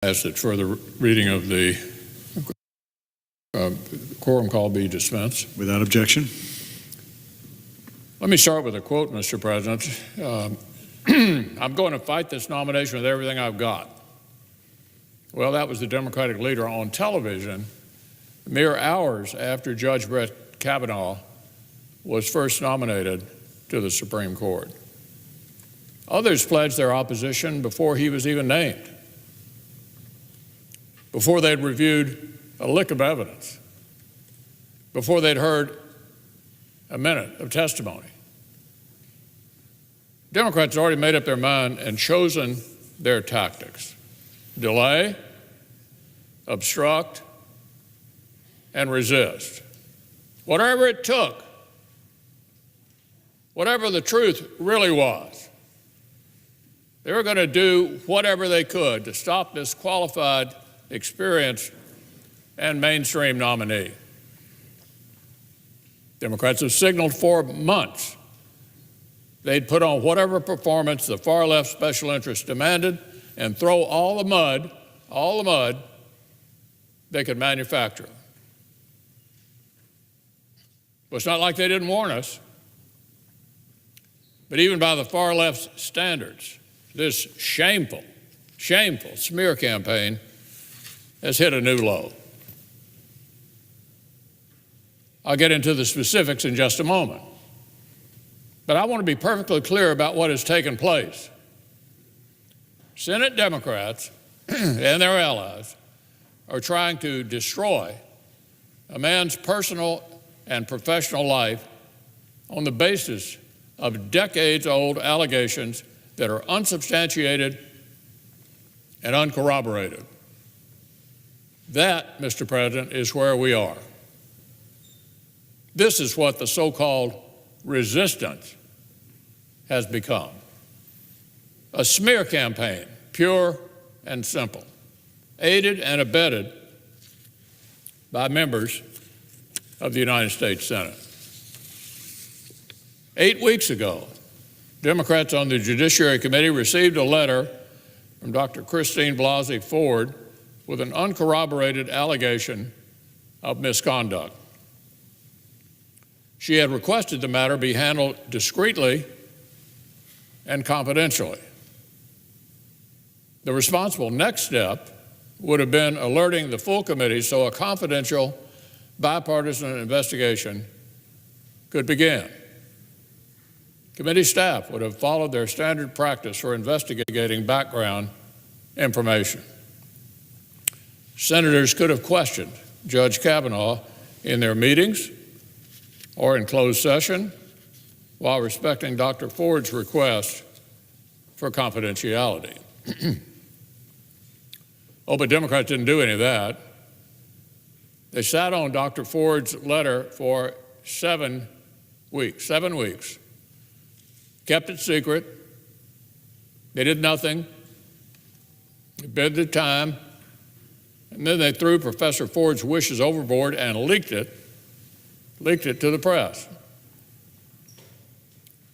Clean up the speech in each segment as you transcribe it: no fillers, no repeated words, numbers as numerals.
Ask that further reading of the quorum call be dispensed. Without objection. Let me start with a quote, Mr. President. I'm going to fight this nomination with everything I've got. Well, that was the Democratic leader on television mere hours after Judge Brett Kavanaugh was first nominated to the Supreme Court. Others pledged their opposition before he was even named, before they'd reviewed a lick of evidence, before they'd heard a minute of testimony. Democrats already made up their mind and chosen their tactics: delay, obstruct, and resist. Whatever it took, whatever the truth really was, they were going to do whatever they could to stop this qualified, experienced, and mainstream nominee. Democrats have signaled for months they'd put on whatever performance the far left special interests demanded and throw all the mud they could manufacture. Well, it's not like they didn't warn us, but even by the far left's standards, this shameful smear campaign has hit a new low. I'll get into the specifics in just a moment, but I want to be perfectly clear about what has taken place. Senate Democrats and their allies are trying to destroy a man's personal and professional life on the basis of decades-old allegations that are unsubstantiated and uncorroborated. That, Mr. President, is where we are. This is what the so-called resistance has become: a smear campaign, pure and simple, aided and abetted by members of the United States Senate. 8 weeks ago, Democrats on the Judiciary Committee received a letter from Dr. Christine Blasey Ford with an uncorroborated allegation of misconduct. She had requested the matter be handled discreetly and confidentially. The responsible next step would have been alerting the full committee so a confidential, bipartisan investigation could begin. Committee staff would have followed their standard practice for investigating background information. Senators could have questioned Judge Kavanaugh in their meetings or in closed session while respecting Dr. Ford's request for confidentiality. Oh, but Democrats didn't do any of that. They sat on Dr. Ford's letter for 7 weeks, kept it secret. They did nothing. They bid their time. And then they threw Professor Ford's wishes overboard and leaked it to the press.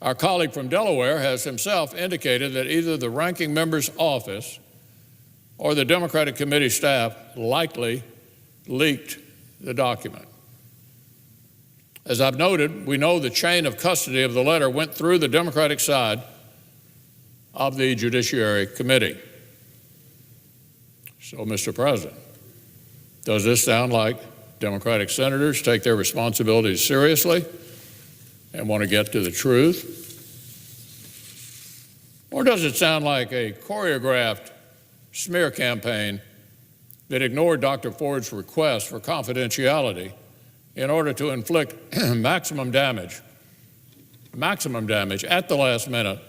Our colleague from Delaware has himself indicated that either the ranking member's office or the Democratic committee staff likely leaked the document. As I've noted, we know the chain of custody of the letter went through the Democratic side of the Judiciary Committee. So, Mr. President, does this sound like Democratic senators take their responsibilities seriously and want to get to the truth? Or does it sound like a choreographed smear campaign that ignored Dr. Ford's request for confidentiality in order to inflict maximum damage at the last minute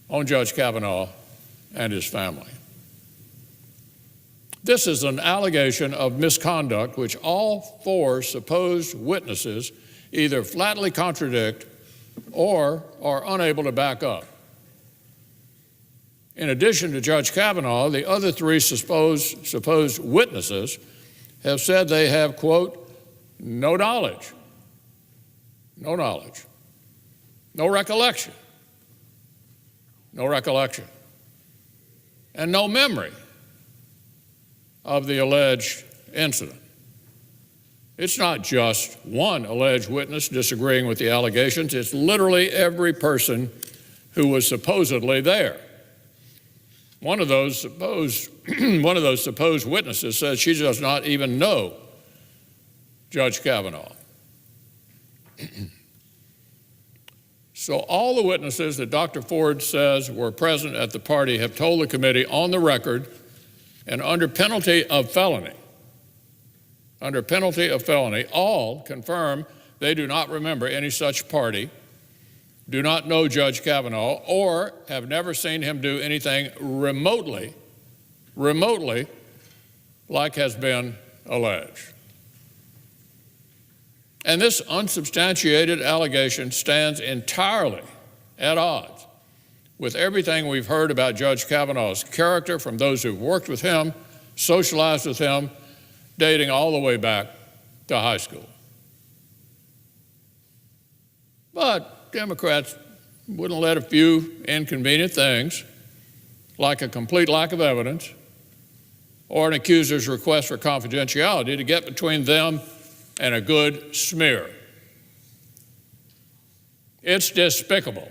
on Judge Kavanaugh and his family? This is an allegation of misconduct which all 4 supposed witnesses either flatly contradict or are unable to back up. In addition to Judge Kavanaugh, the other 3 supposed witnesses have said they have, quote, no knowledge, no recollection, and no memory of the alleged incident. It's not just one alleged witness disagreeing with the allegations, it's literally every person who was supposedly there. One of those supposed witnesses says she does not even know Judge Kavanaugh. So all the witnesses that Dr. Ford says were present at the party have told the committee on the record and under penalty of felony, all confirm they do not remember any such party, do not know Judge Kavanaugh, or have never seen him do anything remotely like has been alleged. And this unsubstantiated allegation stands entirely at odds with everything we've heard about Judge Kavanaugh's character from those who've worked with him, socialized with him, dating all the way back to high school. But Democrats wouldn't let a few inconvenient things, like a complete lack of evidence or an accuser's request for confidentiality, to get between them and a good smear. It's despicable.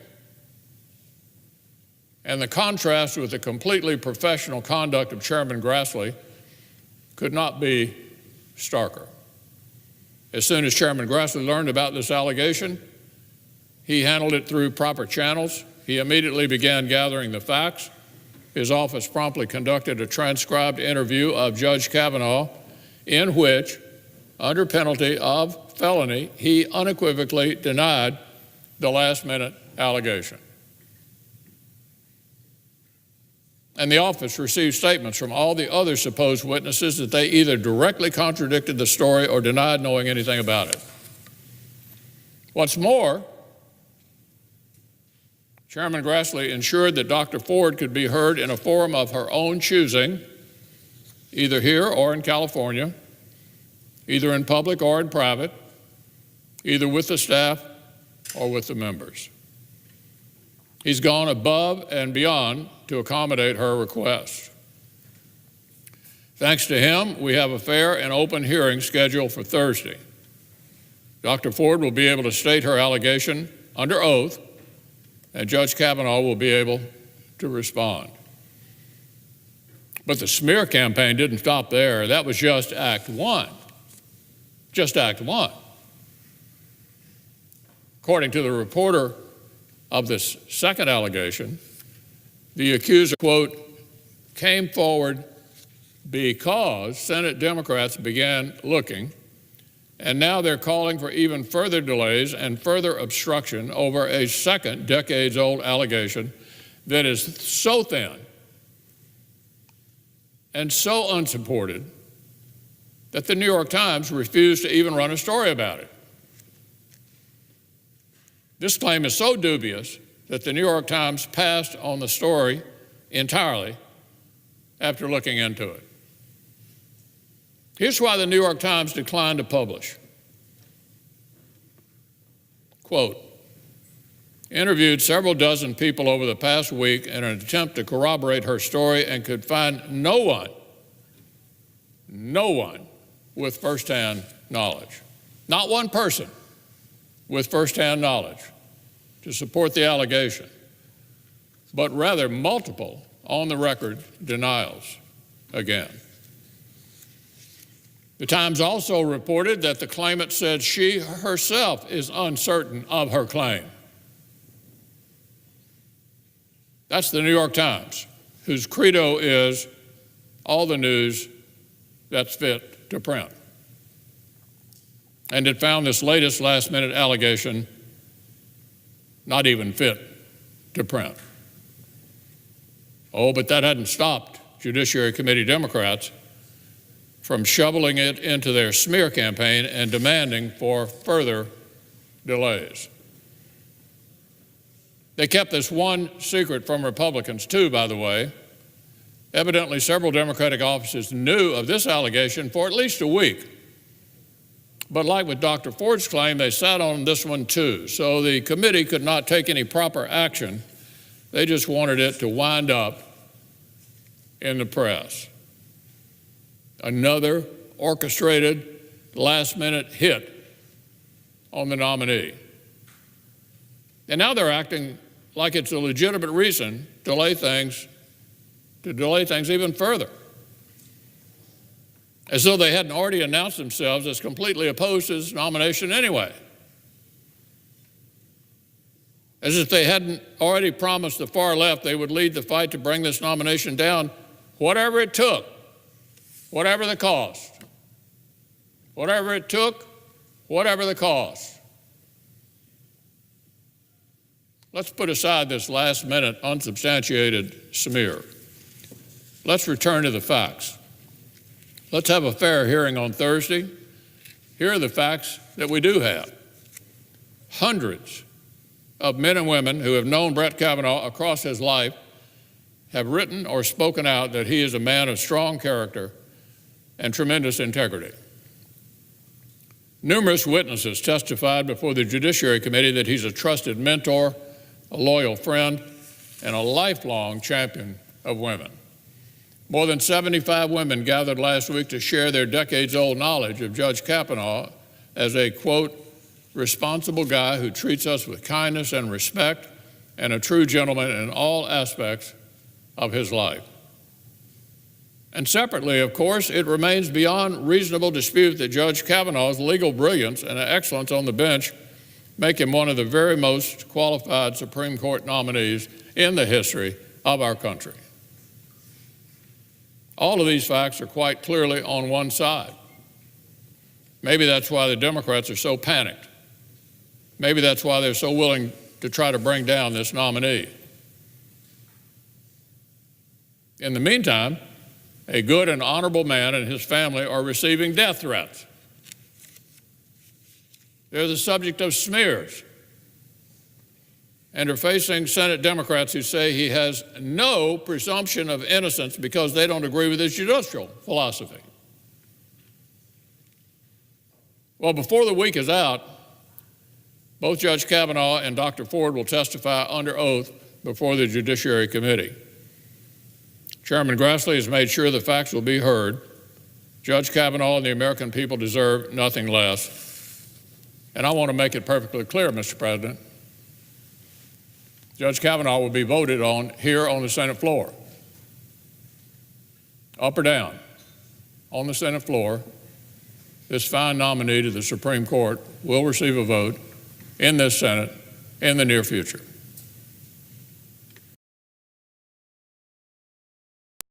And the contrast with the completely professional conduct of Chairman Grassley could not be starker. As soon as Chairman Grassley learned about this allegation, he handled it through proper channels. He immediately began gathering the facts. His office promptly conducted a transcribed interview of Judge Kavanaugh in which, under penalty of felony, he unequivocally denied the last-minute allegation. And the office received statements from all the other supposed witnesses that they either directly contradicted the story or denied knowing anything about it. What's more, Chairman Grassley ensured that Dr. Ford could be heard in a forum of her own choosing, either here or in California, either in public or in private, either with the staff or with the members. He's gone above and beyond to accommodate her request. Thanks to him, we have a fair and open hearing scheduled for Thursday. Dr. Ford will be able to state her allegation under oath, and Judge Kavanaugh will be able to respond. But the smear campaign didn't stop there. That was just Act One. Just Act One. According to the reporter of this second allegation, the accuser, quote, came forward because Senate Democrats began looking, and now they're calling for even further delays and further obstruction over a second decades-old allegation that is so thin and so unsupported that the New York Times refused to even run a story about it. This claim is so dubious that the New York Times passed on the story entirely after looking into it. Here's why the New York Times declined to publish. Quote, interviewed several dozen people over the past week in an attempt to corroborate her story and could find no one with firsthand knowledge. Not one person with firsthand knowledge to support the allegation, but rather multiple on-the-record denials again. The Times also reported that the claimant said she herself is uncertain of her claim. That's the New York Times, whose credo is all the news that's fit to print. And it found this latest last-minute allegation not even fit to print. Oh, but that hadn't stopped Judiciary Committee Democrats from shoveling it into their smear campaign and demanding for further delays. They kept this one secret from Republicans too, by the way. Evidently, several Democratic offices knew of this allegation for at least a week. But like with Dr. Ford's claim, they sat on this one too. So the committee could not take any proper action. They just wanted it to wind up in the press. Another orchestrated, last-minute hit on the nominee. And now they're acting like it's a legitimate reason to delay things even further, as though they hadn't already announced themselves as completely opposed to his nomination anyway, as if they hadn't already promised the far left they would lead the fight to bring this nomination down, whatever it took, whatever the cost. Whatever it took, whatever the cost. Let's put aside this last-minute, unsubstantiated smear. Let's return to the facts. Let's have a fair hearing on Thursday. Here are the facts that we do have. Hundreds of men and women who have known Brett Kavanaugh across his life have written or spoken out that he is a man of strong character and tremendous integrity. Numerous witnesses testified before the Judiciary Committee that he's a trusted mentor, a loyal friend, and a lifelong champion of women. More than 75 women gathered last week to share their decades-old knowledge of Judge Kavanaugh as a, quote, responsible guy who treats us with kindness and respect and a true gentleman in all aspects of his life. And separately, of course, it remains beyond reasonable dispute that Judge Kavanaugh's legal brilliance and excellence on the bench make him one of the very most qualified Supreme Court nominees in the history of our country. All of these facts are quite clearly on one side. Maybe that's why the Democrats are so panicked. Maybe that's why they're so willing to try to bring down this nominee. In the meantime, a good and honorable man and his family are receiving death threats. They're the subject of smears and are facing Senate Democrats who say he has no presumption of innocence because they don't agree with his judicial philosophy. Well, before the week is out, both Judge Kavanaugh and Dr. Ford will testify under oath before the Judiciary Committee. Chairman Grassley has made sure the facts will be heard. Judge Kavanaugh and the American people deserve nothing less. And I want to make it perfectly clear, Mr. President, Judge Kavanaugh will be voted on here on the Senate floor. Up or down, on the Senate floor, this fine nominee to the Supreme Court will receive a vote in this Senate in the near future.